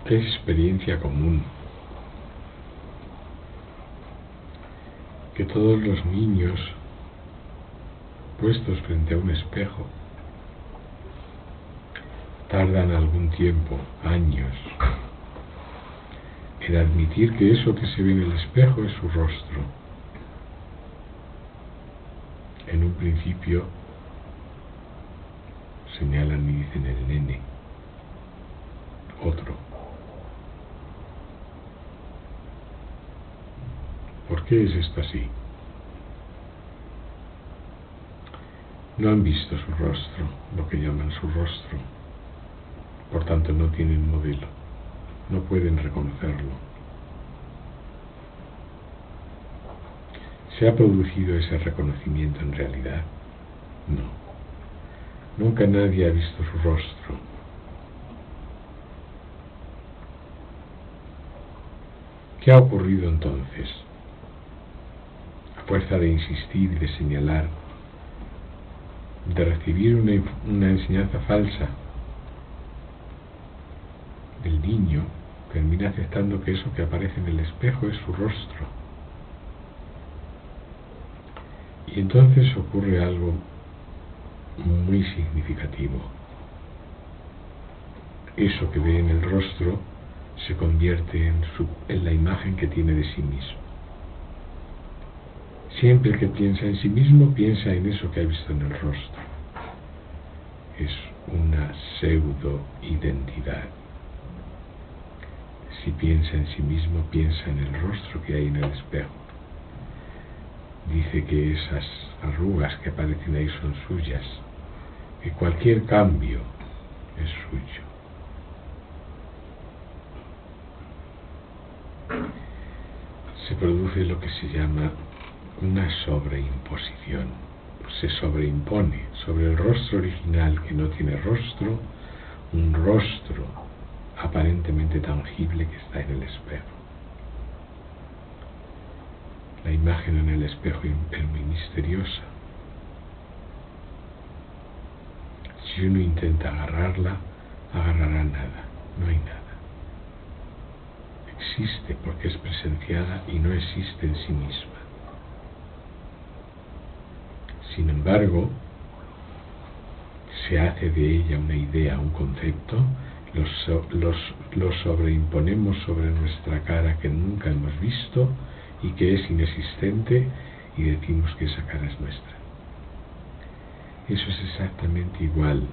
Es experiencia común que todos los niños puestos frente a un espejo tardan algún tiempo, años, en admitir que eso que se ve en el espejo es su rostro. En un principio señalan y dicen el nene, otro. ¿Por qué es esto así? No han visto su rostro, lo que llaman su rostro. Por tanto, no tienen modelo, no pueden reconocerlo. ¿Se ha producido ese reconocimiento en realidad? No. Nunca nadie ha visto su rostro. ¿Qué ha ocurrido entonces? A fuerza de insistir y de señalar, de recibir una enseñanza falsa, el niño termina aceptando que eso que aparece en el espejo es su rostro. Y entonces ocurre algo muy significativo. Eso que ve en el rostro se convierte en la imagen que tiene de sí mismo. Siempre que piensa en sí mismo, piensa en eso que ha visto en el rostro. Es una pseudo-identidad. Si piensa en sí mismo, piensa en el rostro que hay en el espejo. Dice que esas arrugas que aparecen ahí son suyas, que cualquier cambio es suyo. Se produce lo que se llama una sobreimposición. Se sobreimpone sobre el rostro original que no tiene rostro, un rostro aparentemente tangible que está en el espejo. La imagen en el espejo es muy misteriosa. Si uno intenta agarrarla, agarrará nada, no hay nada. Existe porque es presenciada y no existe en sí misma. Sin embargo, se hace de ella una idea, un concepto, lo sobreimponemos sobre nuestra cara que nunca hemos visto y que es inexistente y decimos que esa cara es nuestra. Eso es exactamente igual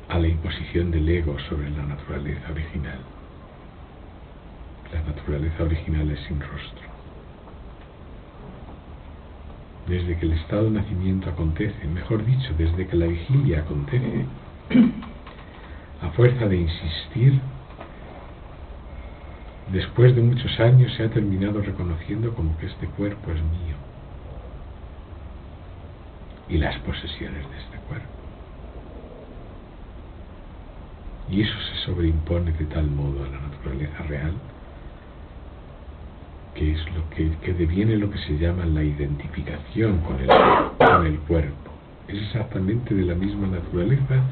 a la imposición del ego sobre la naturaleza original. La naturaleza original es sin rostro. Desde que el estado de nacimiento acontece, mejor dicho, desde que la vigilia acontece, a fuerza de insistir, después de muchos años se ha terminado reconociendo como que este cuerpo es mío y las posesiones de este cuerpo. Y eso se sobreimpone de tal modo a la naturaleza real que es lo que deviene lo que se llama la identificación con el cuerpo. Es exactamente de la misma naturaleza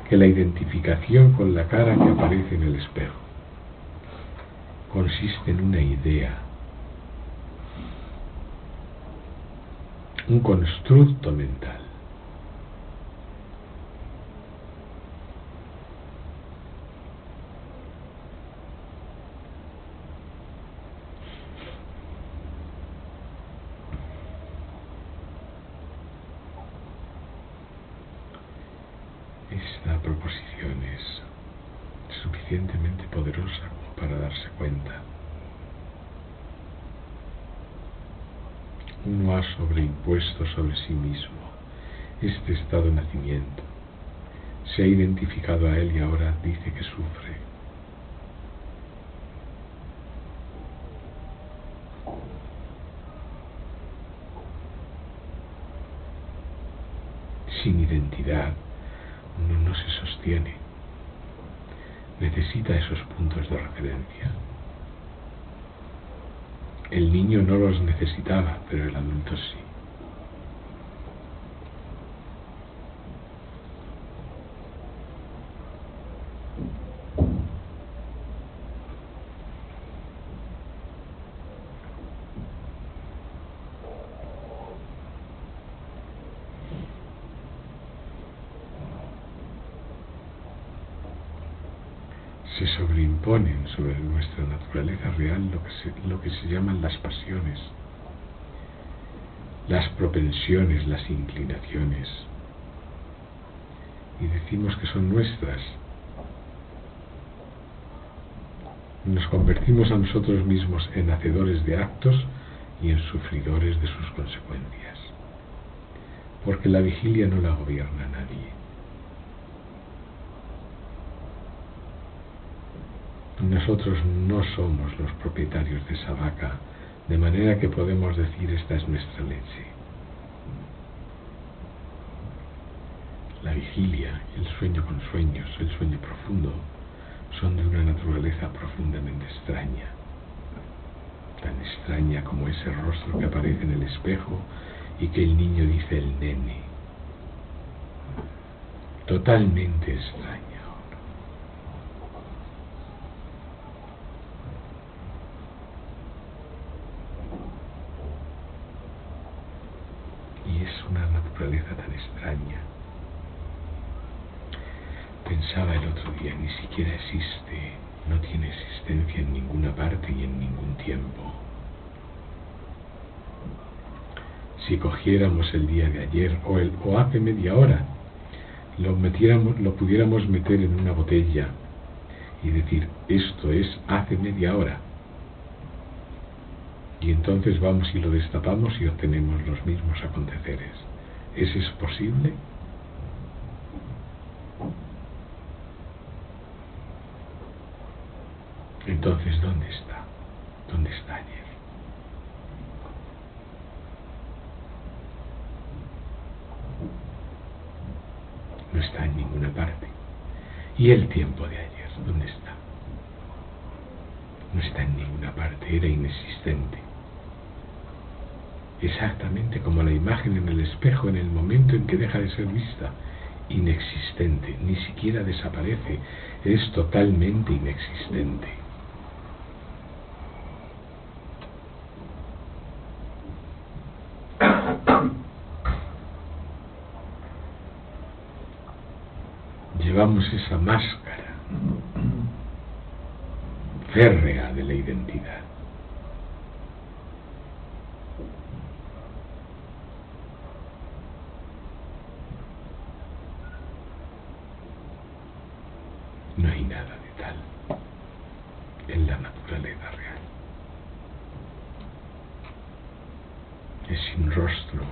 que la identificación con la cara que aparece en el espejo. Consiste en una idea, un constructo mental. Esta proposición es suficientemente poderosa como para darse cuenta. Uno ha sobreimpuesto sobre sí mismo este estado de nacimiento. Se ha identificado a él y ahora dice que sufre. Sin identidad, uno no se sostiene. Necesita esos puntos de referencia. El niño no los necesitaba, pero el adulto sí. se sobreimponen sobre nuestra naturaleza real lo que se llaman las pasiones, las propensiones, las inclinaciones, y decimos que son nuestras. Nos convertimos a nosotros mismos en hacedores de actos y en sufridores de sus consecuencias, porque la vigilia no la gobierna nadie. Nosotros no somos los propietarios de esa vaca, de manera que podemos decir esta es nuestra leche. La vigilia y el sueño con sueños, el sueño profundo, son de una naturaleza profundamente extraña, tan extraña como ese rostro que aparece en el espejo y que el niño dice el nene, totalmente extraña. Y es una naturaleza tan extraña. Pensaba el otro día, ni siquiera existe, no tiene existencia en ninguna parte y en ningún tiempo. Si cogiéramos el día de ayer o hace media hora, lo pudiéramos meter en una botella y decir, esto es hace media hora. Y entonces vamos y lo destapamos y obtenemos los mismos aconteceres. ¿Es eso posible? Entonces, ¿dónde está? ¿Dónde está ayer? No está en ninguna parte. ¿Y el tiempo de ayer? ¿Dónde está? No está en ninguna parte, era inexistente. Exactamente como la imagen en el espejo en el momento en que deja de ser vista. Inexistente, ni siquiera desaparece, es totalmente inexistente. Llevamos esa máscara férrea de la identidad. No hay nada de tal en la naturaleza real. Es sin rostro.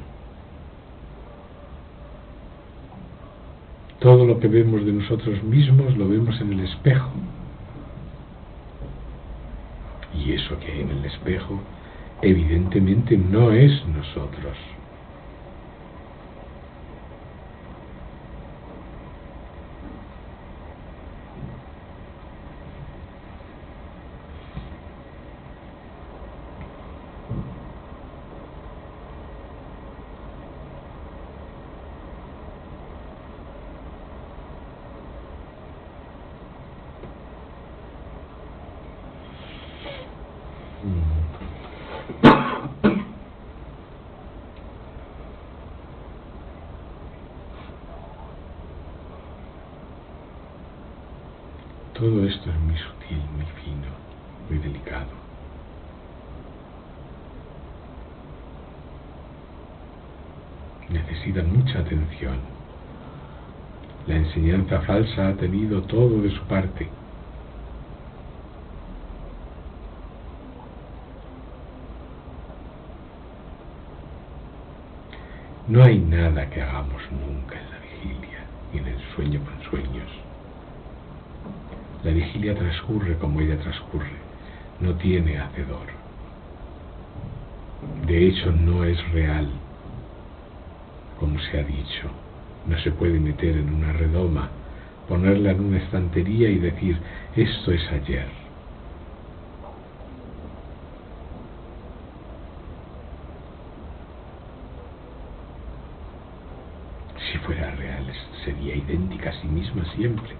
Todo lo que vemos de nosotros mismos lo vemos en el espejo. Y eso que hay en el espejo evidentemente no es nosotros. Todo esto es muy sutil, muy fino, muy delicado. Necesita mucha atención. La enseñanza falsa ha tenido todo de su parte. No hay nada que hagamos nunca en la vigilia y en el sueño con sueños. La vigilia transcurre como ella transcurre, no tiene hacedor. De hecho, no es real, como se ha dicho. No se puede meter en una redoma, ponerla en una estantería y decir, esto es ayer. Si fuera real, sería idéntica a sí misma siempre.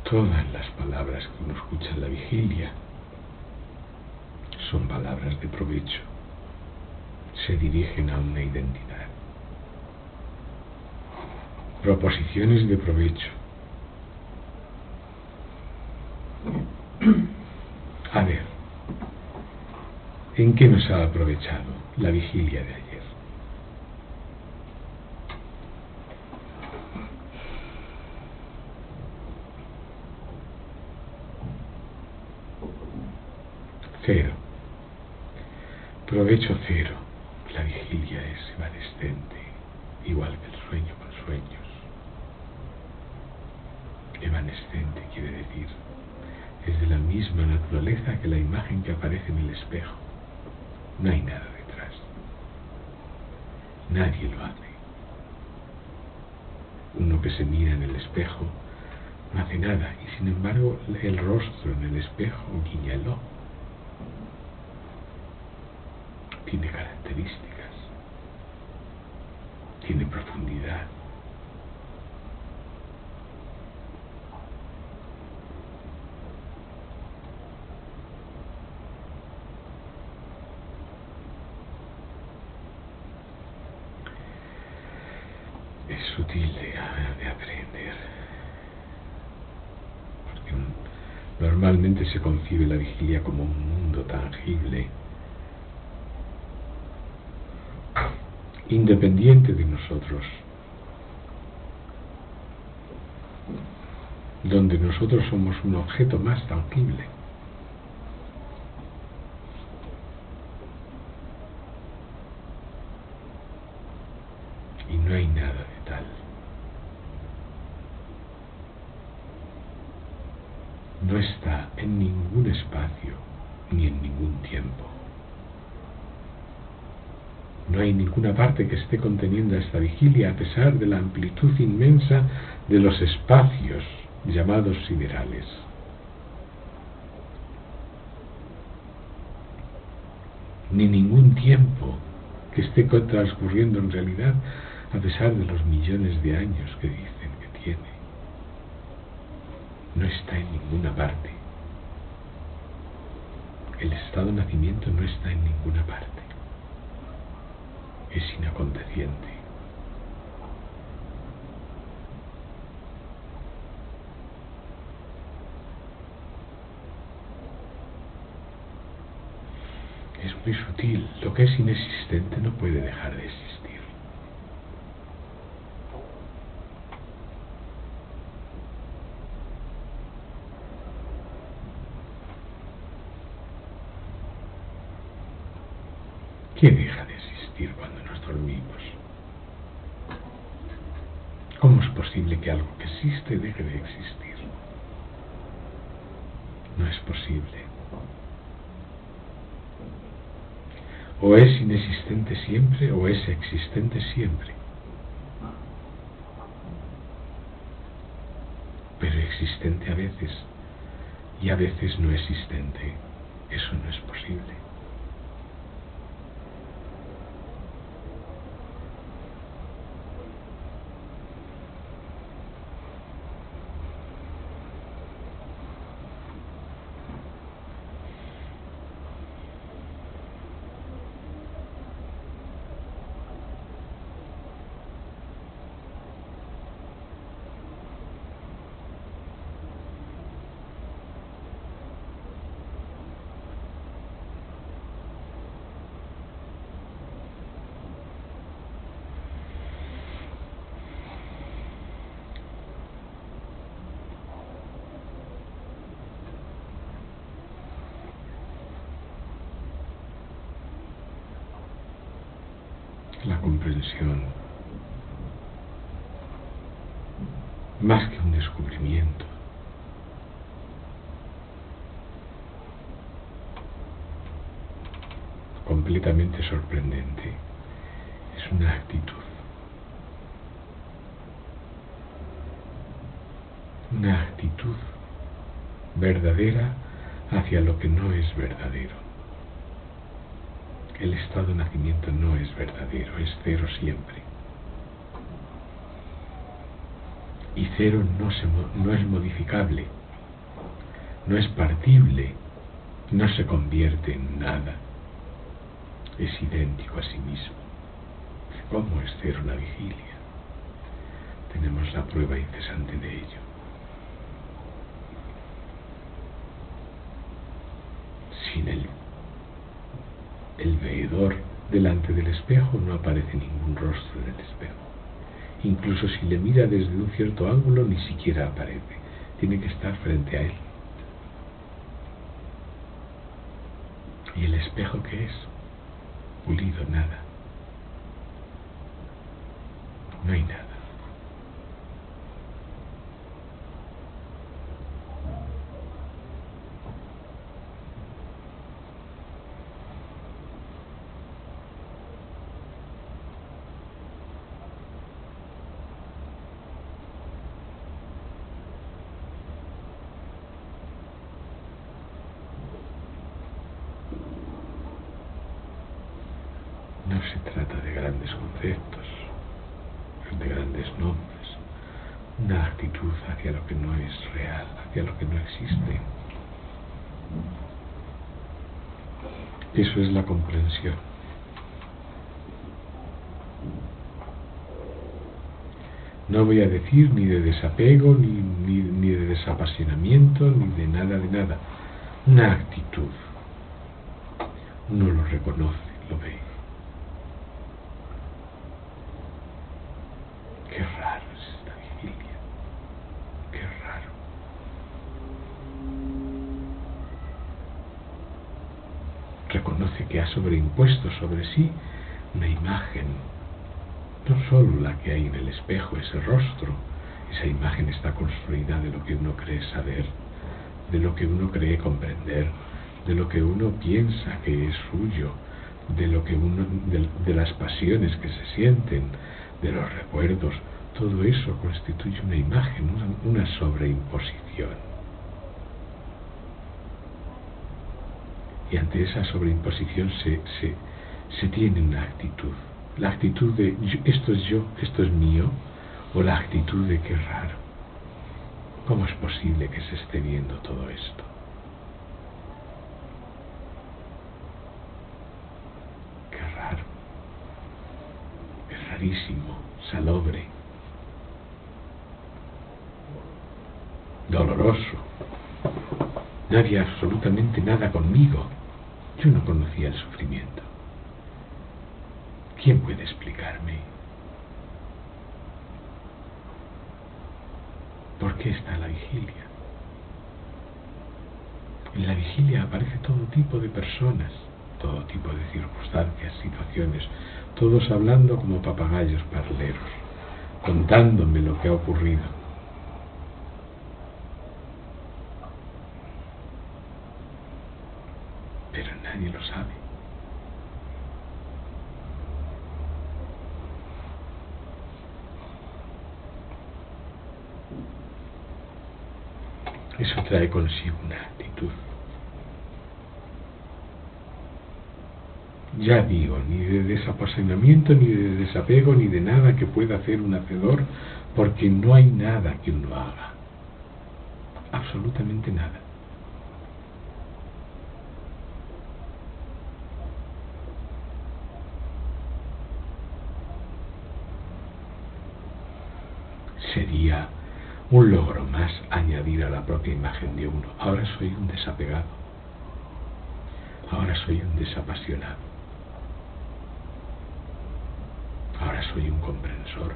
Todas las palabras que uno escucha en la vigilia son palabras de provecho, se dirigen a una identidad. Proposiciones de provecho. A ver, ¿en qué nos ha aprovechado la vigilia de ayer? Cero. Provecho cero. La vigilia es evanescente, igual que el sueño con sueños. Evanescente quiere decir, es de la misma naturaleza que la imagen que aparece en el espejo. No hay nada detrás. Nadie lo hace. Uno que se mira en el espejo no hace nada, y sin embargo el rostro en el espejo guiña el ojo. Tiene características, tiene profundidad. Es sutil de aprender, porque normalmente se concibe la vigilia como un mundo tangible, independiente de nosotros, donde nosotros somos un objeto más tangible. Y no hay nada de tal. No está en ningún espacio ni en ningún tiempo. No hay ninguna parte que esté conteniendo esta vigilia a pesar de la amplitud inmensa de los espacios llamados siderales. Ni ningún tiempo que esté transcurriendo en realidad a pesar de los millones de años que dicen que tiene. No está en ninguna parte. El estado de nacimiento no está en ninguna parte. Es inaconteciente. Es muy sutil. Lo que es inexistente no puede dejar de existir. ¿Qué deja de existir cuando nos dormimos? ¿Cómo es posible que algo que existe deje de existir? No es posible. O es inexistente siempre o es existente siempre. Pero existente a veces y a veces no existente. Eso no es posible. La comprensión, más que un descubrimiento, completamente sorprendente, es una actitud verdadera hacia lo que no es verdadero. El estado de nacimiento no es verdadero, es cero siempre. Y cero no es modificable, no es partible, no se convierte en nada, es idéntico a sí mismo. ¿Cómo es cero la vigilia? Tenemos la prueba incesante de ello. Sin el veedor delante del espejo no aparece ningún rostro en el espejo. Incluso si le mira desde un cierto ángulo, ni siquiera aparece. Tiene que estar frente a él. ¿Y el espejo qué es? Pulido, nada. No hay nada. No se trata de grandes conceptos, de grandes nombres, una actitud hacia lo que no es real, hacia lo que no existe. Eso es la comprensión. No voy a decir ni de desapego, ni de desapasionamiento, ni de nada, Una actitud. Uno lo reconoce, lo ve. Qué raro es esta vigilia. Qué raro. Reconoce que ha sobreimpuesto sobre sí una imagen, no solo la que hay en el espejo, ese rostro. Esa imagen está construida de lo que uno cree saber, de lo que uno cree comprender, de lo que uno piensa que es suyo, de lo que de las pasiones que se sienten, de los recuerdos. Todo eso constituye una imagen, una sobreimposición. Y ante esa sobreimposición se tiene una actitud. La actitud de esto es yo, esto es mío, o la actitud de qué raro. ¿Cómo es posible que se esté viendo todo esto? Qué raro. Es rarísimo, salobre, doloroso. No había absolutamente nada conmigo. Yo no conocía el sufrimiento. ¿Quién puede explicarme? ¿Por qué está la vigilia? En la vigilia aparece todo tipo de personas, todo tipo de circunstancias, situaciones, todos hablando como papagayos parleros, contándome lo que ha ocurrido. Pero nadie lo sabe. Eso trae consigo una actitud. Ya digo, ni de desapasionamiento, ni de desapego, ni de nada que pueda hacer un hacedor, porque no hay nada que uno haga. Absolutamente nada. Sería un logro más añadir a la propia imagen de uno. Ahora soy un desapegado. Ahora soy un desapasionado. Ahora soy un comprensor.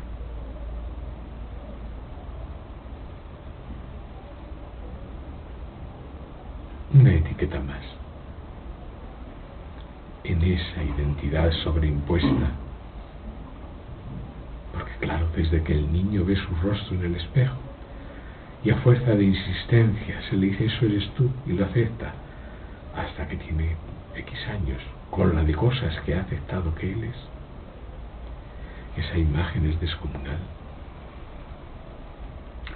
Una etiqueta más en esa identidad sobreimpuesta. Porque claro, desde que el niño ve su rostro en el espejo y a fuerza de insistencia se le dice eso eres tú y lo acepta, hasta que tiene X años, con la de cosas que ha aceptado que él es, esa imagen es descomunal.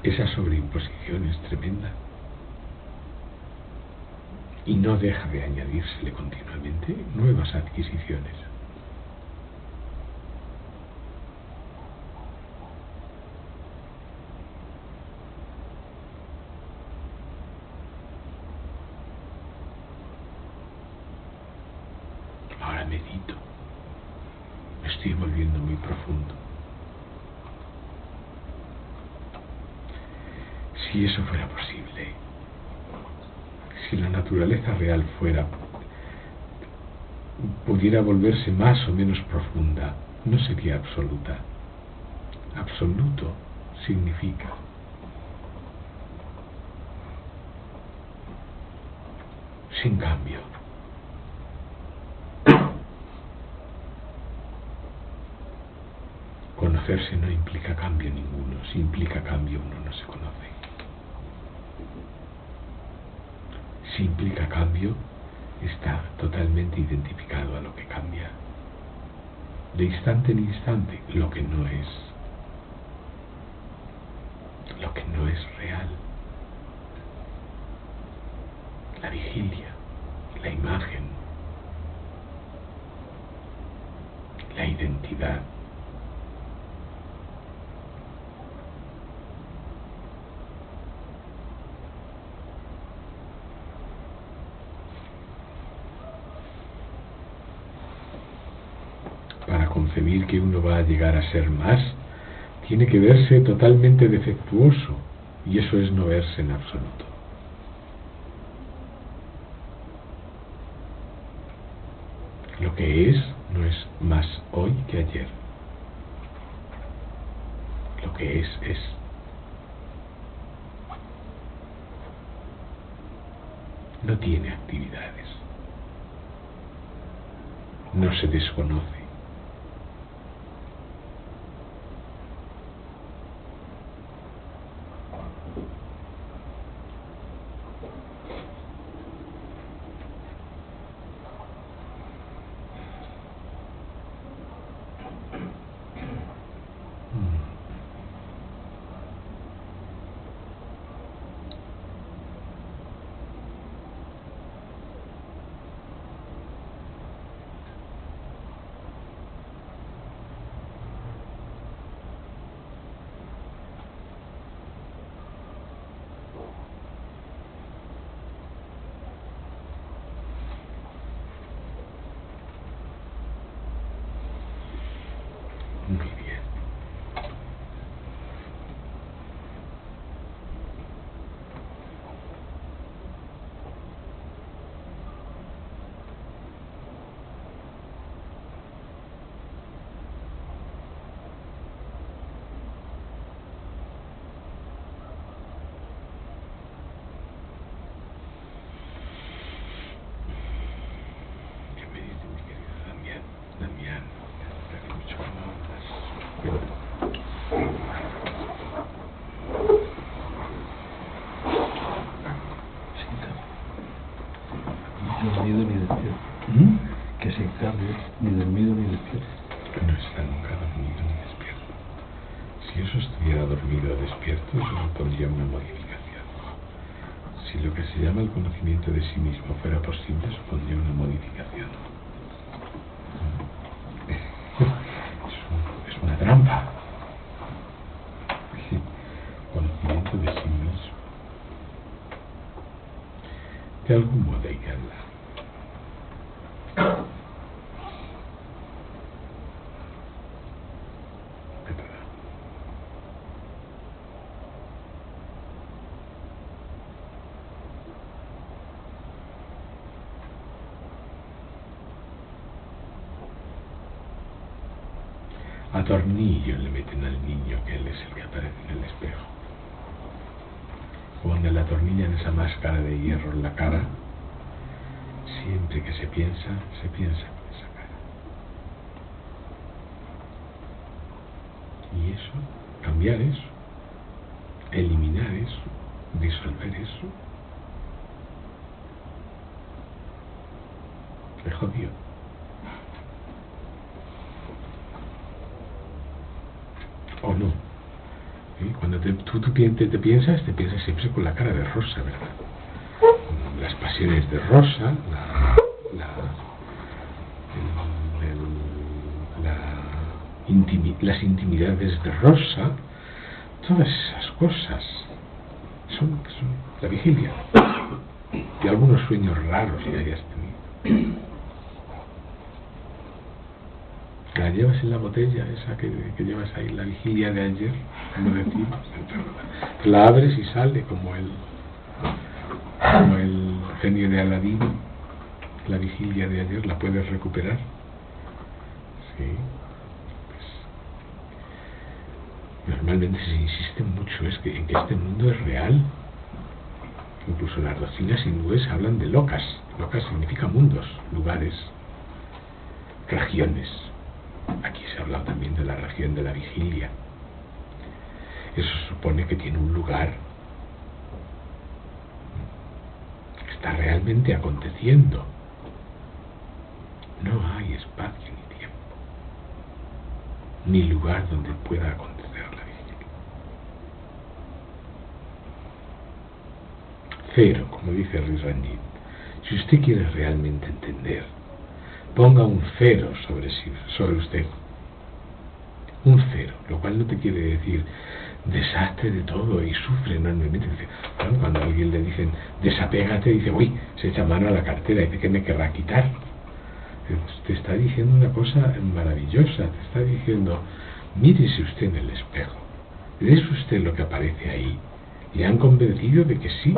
Esa sobreimposición es tremenda. Y no deja de añadírsele continuamente nuevas adquisiciones. medito. Me estoy volviendo muy profundo. Si eso fuera posible, si la naturaleza real pudiera volverse más o menos profunda, no sería absoluta. Absoluto significa sin cambio. Conocerse no implica cambio ninguno. Si implica cambio, uno no se conoce. Si implica cambio, está totalmente identificado a lo que cambia. De instante en instante, lo que no es real. La vigilia, la imagen, la identidad. Para concebir que uno va a llegar a ser más, tiene que verse totalmente defectuoso, y eso es no verse en absoluto. Lo que es no es más hoy que ayer. Lo que es. No tiene actividades. No se desconoce. Muy bien. Que medite, mi querido Damián. Damián, te hace mucho calor. Ni dormido ni despierto. Que sin cambio, ni dormido ni despierto. No está nunca dormido ni despierto. Si eso estuviera dormido o despierto, eso supondría una modificación. Si lo que se llama el conocimiento de sí mismo fuera posible, supondría una modificación. Es una trampa. Conocimiento de sí mismo. De algún modo hay que hablar. ¿Verdad? A tornillo le meten al niño, que él es el que aparece en el espejo. Cuando le atornillan esa máscara de hierro en la cara, siempre que se piensa con esa cara. Y eso, cambiar eso, eliminar eso, disolver eso, es jodido. ¿O no? Cuando tú te piensas siempre con la cara de rosa, ¿verdad? Las pasiones de rosa, las intimidades de rosa, todas esas cosas son la vigilia. Y algunos sueños raros que hayas tenido. La llevas en la botella esa que llevas ahí, la vigilia de ayer, como decimos. La abres y sale como el genio de Aladín. La vigilia de ayer la puedes recuperar. Sí. Pues, normalmente se insiste mucho en que este mundo es real. Incluso las doctrinas hindúes hablan de lokas. Lokas significa mundos, lugares, regiones. Aquí se ha hablado también de la región de la vigilia. Eso supone que tiene un lugar que está realmente aconteciendo. No hay espacio ni tiempo, ni lugar donde pueda acontecer la vigilia. Cero, como dice Risranjit. Si usted quiere realmente entender, ponga un cero sobre usted. Un cero, lo cual no te quiere decir desastre de todo y sufre enormemente. Bueno, cuando a alguien le dicen desapégate, dice uy, se echa mano a la cartera y dice que me querrá quitar. Te está diciendo una cosa maravillosa, te está diciendo mírese usted en el espejo, ¿es usted lo que aparece ahí? Le han convencido de que sí,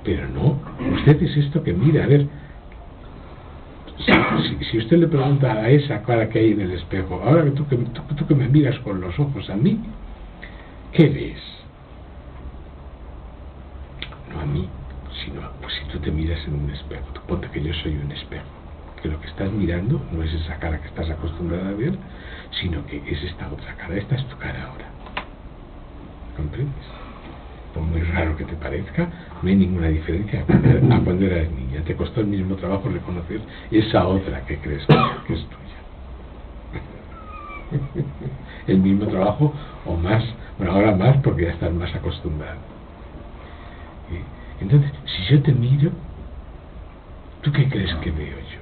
pero no, usted es esto que mira. A ver, si usted le pregunta a esa cara que hay en el espejo, ahora que tú que me miras con los ojos a mí, ¿qué ves? No a mí, sino pues si tú te miras en un espejo, tú ponte que yo soy un espejo, que lo que estás mirando no es esa cara que estás acostumbrada a ver, sino que es esta otra cara. Esta es tu cara ahora. ¿Comprendes? Por muy raro que te parezca, no hay ninguna diferencia a cuando eras niña. Te costó el mismo trabajo reconocer esa otra que crees que es tuya. El mismo trabajo o más, bueno, ahora más porque ya estás más acostumbrado. Entonces, si yo te miro, ¿tú qué crees que veo yo?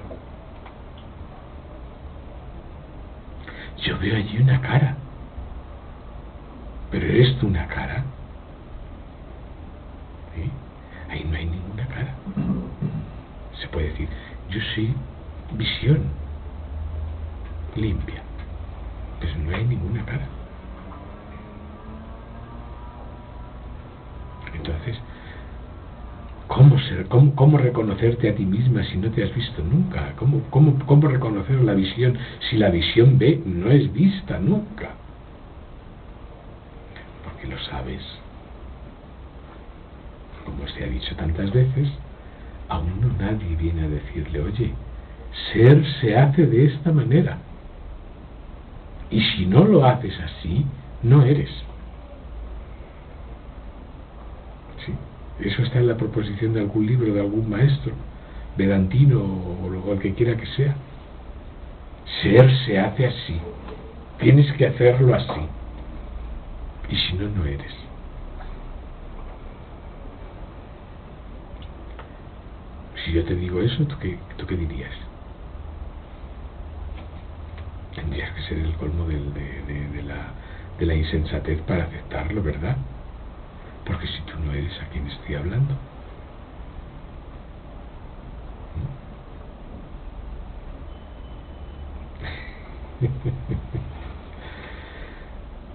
Yo veo allí una cara. ¿Pero eres tú una cara? ¿Sí? Ahí no hay ninguna cara. Se puede decir, yo soy visión limpia, pero no hay ninguna cara. Entonces, ¿cómo reconocerte a ti misma si no te has visto nunca? ¿Cómo reconocer la visión si la visión ve no es vista nunca? Porque lo sabes. Como se ha dicho tantas veces, aún no nadie viene a decirle, oye, ser se hace de esta manera. Y si no lo haces así, no eres. ¿Sí? Eso está en la proposición de algún libro, de algún maestro, vedantino o el que quiera que sea. Ser se hace así. Tienes que hacerlo así. Y si no, no eres. Si yo te digo eso, ¿tú qué dirías? Tendrías que ser el colmo de la insensatez para aceptarlo, ¿verdad? Porque si tú no eres a quien estoy hablando.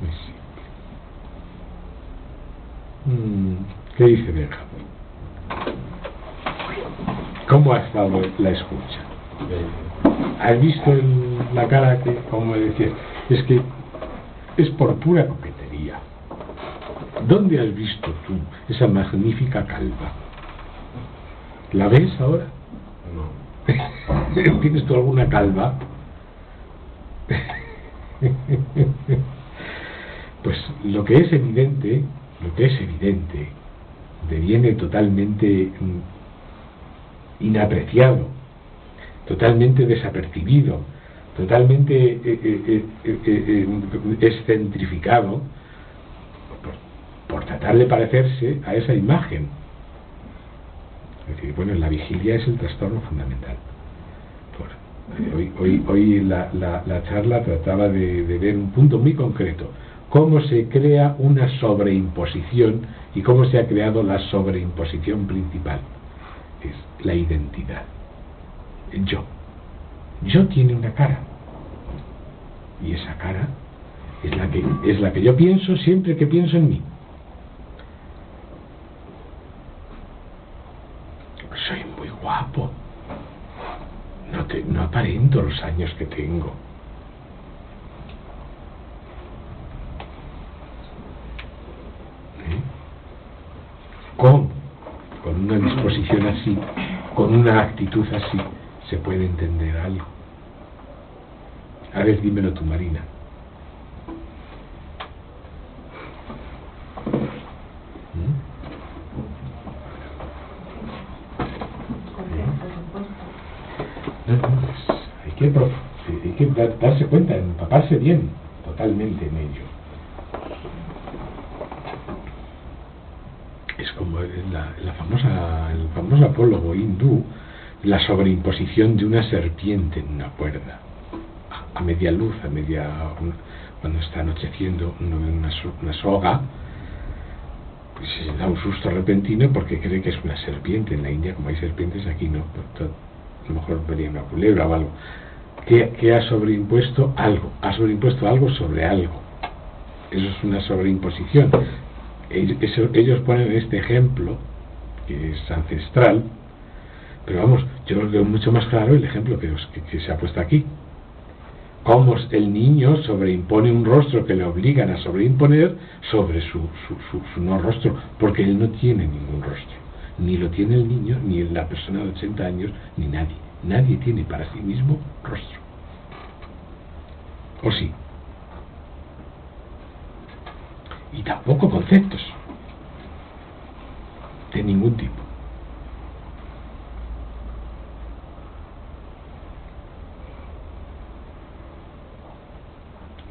Muy simple. ¿Qué dice Benjamín? ¿Cómo ha estado la escucha? ¿Has visto la cara que, como me decías, es que es por pura coquetería? ¿Dónde has visto tú esa magnífica calva? ¿La ves ahora? No. ¿Tienes tú alguna calva? Pues lo que es evidente deviene totalmente inapreciado, totalmente desapercibido, totalmente excentrificado por tratar de parecerse a esa imagen. Es decir, bueno, la vigilia es el trastorno fundamental. Hoy la charla trataba de ver un punto muy concreto: cómo se crea una sobreimposición y cómo se ha creado la sobreimposición principal. Es la identidad. Yo tiene una cara. Y esa cara es la que yo pienso siempre que pienso en mí. Soy muy guapo. No aparento los años que tengo. Con una disposición así, con una actitud así, se puede entender algo. A ver, dímelo tú, Marina. Hay que darse cuenta, empaparse bien, totalmente en ello. Es como el famoso apólogo hindú, la sobreimposición de una serpiente en una cuerda, a media luz, cuando está anocheciendo, uno ve una soga, pues se da un susto repentino porque cree que es una serpiente. En la India, como hay serpientes, aquí no, a lo mejor vería una culebra o algo. Que ha sobreimpuesto algo, sobre algo. Eso es una sobreimposición. Ellos ponen este ejemplo, que es ancestral, pero vamos, yo veo mucho más claro el ejemplo que se ha puesto aquí. Cómo el niño sobreimpone un rostro que le obligan a sobreimponer sobre su no rostro, porque él no tiene ningún rostro. Ni lo tiene el niño, ni la persona de 80 años, ni nadie. Nadie tiene para sí mismo rostro. ¿O sí? Y tampoco conceptos de ningún tipo.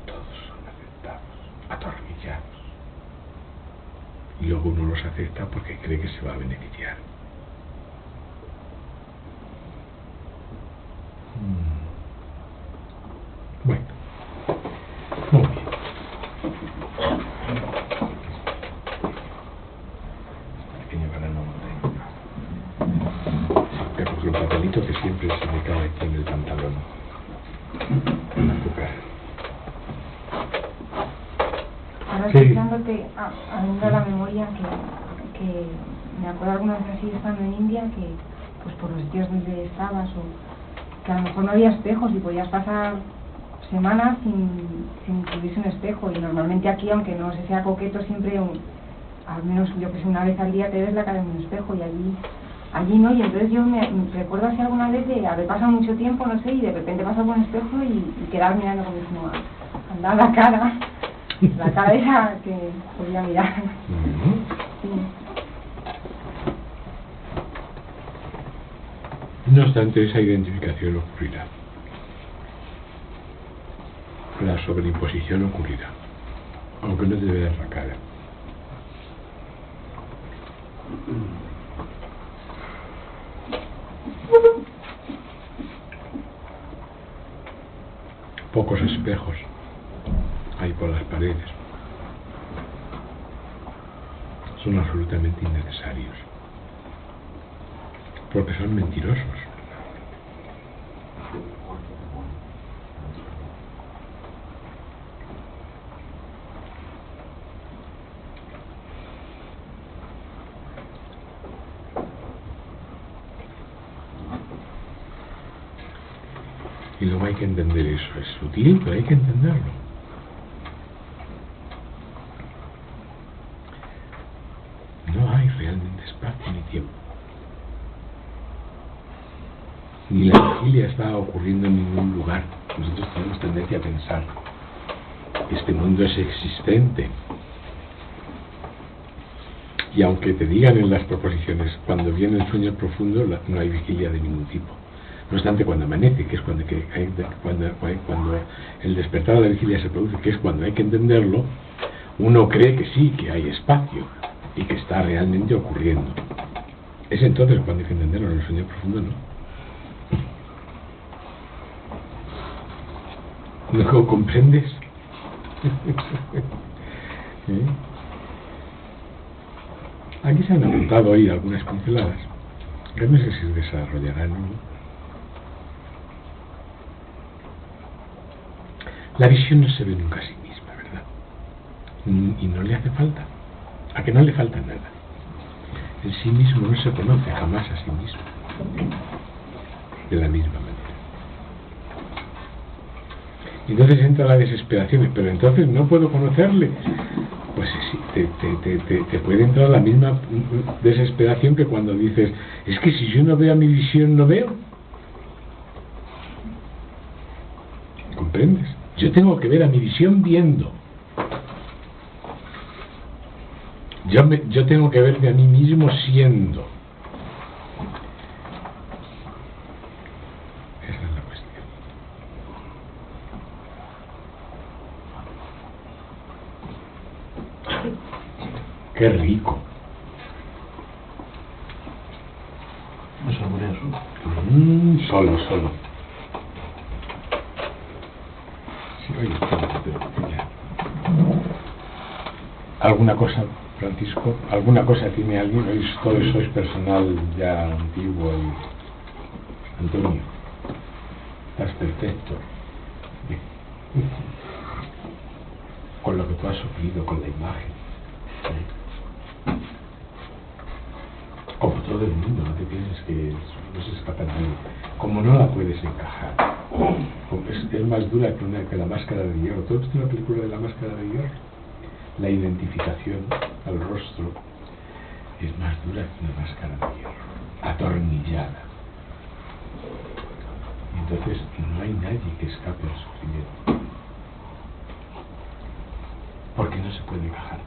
Todos son aceptados, atornillados. Y luego uno los acepta porque cree que se va a beneficiar. Bueno, muy bien. Pequeño grano de... He cogido un papelito que siempre se me cae aquí en el pantalón. El azúcar. Ahora escuchándote, a mí me da la memoria que me acuerdo alguna vez así estando en India, que pues por los sitios donde estabas, o que a lo mejor no había espejos y podías pasar semanas sin que hubiese un espejo, y normalmente aquí, aunque no se sea coqueto, siempre al menos yo que sé, una vez al día te ves la cara en un espejo, y allí no. Y entonces yo me recuerdo así alguna vez de haber pasado mucho tiempo, no sé, y de repente pasar por un espejo y quedar mirando como diciendo, andar la cara esa que podía mirar. Sí. No obstante, esa identificación ocurrirá. La sobreimposición ocurrirá, aunque no te veas la cara. Pocos espejos hay por las paredes. Son absolutamente innecesarios, porque son mentirosos. Y luego hay que entender eso. Es sutil, pero hay que entenderlo. No hay realmente espacio ni tiempo. Ni la vigilia está ocurriendo en ningún lugar. Nosotros tenemos tendencia a pensar, este mundo es existente. Y aunque te digan en las proposiciones, cuando viene el sueño profundo, no hay vigilia de ningún tipo. No obstante, cuando amanece, que es cuando el despertar de la vigilia se produce, que es cuando hay que entenderlo, uno cree que sí, que hay espacio y que está realmente ocurriendo. Es entonces cuando hay que entenderlo. En el sueño profundo no. ¿No comprendes? ¿Eh? Aquí se han apuntado hoy algunas pinceladas. Yo no sé si se desarrollarán o no. La visión no se ve nunca a sí misma, ¿verdad? Y no le hace falta. A que no le falta nada. El sí mismo no se conoce jamás a sí mismo. De la misma manera. Y entonces entra la desesperación. Pero entonces no puedo conocerle. Pues sí, te puede entrar la misma desesperación que cuando dices, es que si yo no veo a mi visión, no veo. ¿Comprendes? Yo tengo que ver a mi visión viendo. Yo tengo que verme a mí mismo siendo. Esa es la cuestión. Qué rico. Me saborea solo. Solo. Sí, oye, ya. ¿Alguna cosa, Francisco? ¿Alguna cosa tiene alguien? Todo eso es personal ya antiguo. Antonio, estás perfecto. Con lo que tú has sufrido, con la imagen. Como todo el mundo, no te pienses que no se escapa nadie. Como no la puedes encajar. Es más dura que la máscara de hierro. ¿Tú has visto la película de la máscara de hierro? La identificación al rostro es más dura que una máscara de hierro, atornillada. Y entonces no hay nadie que escape al sufrimiento, porque no se puede encajar.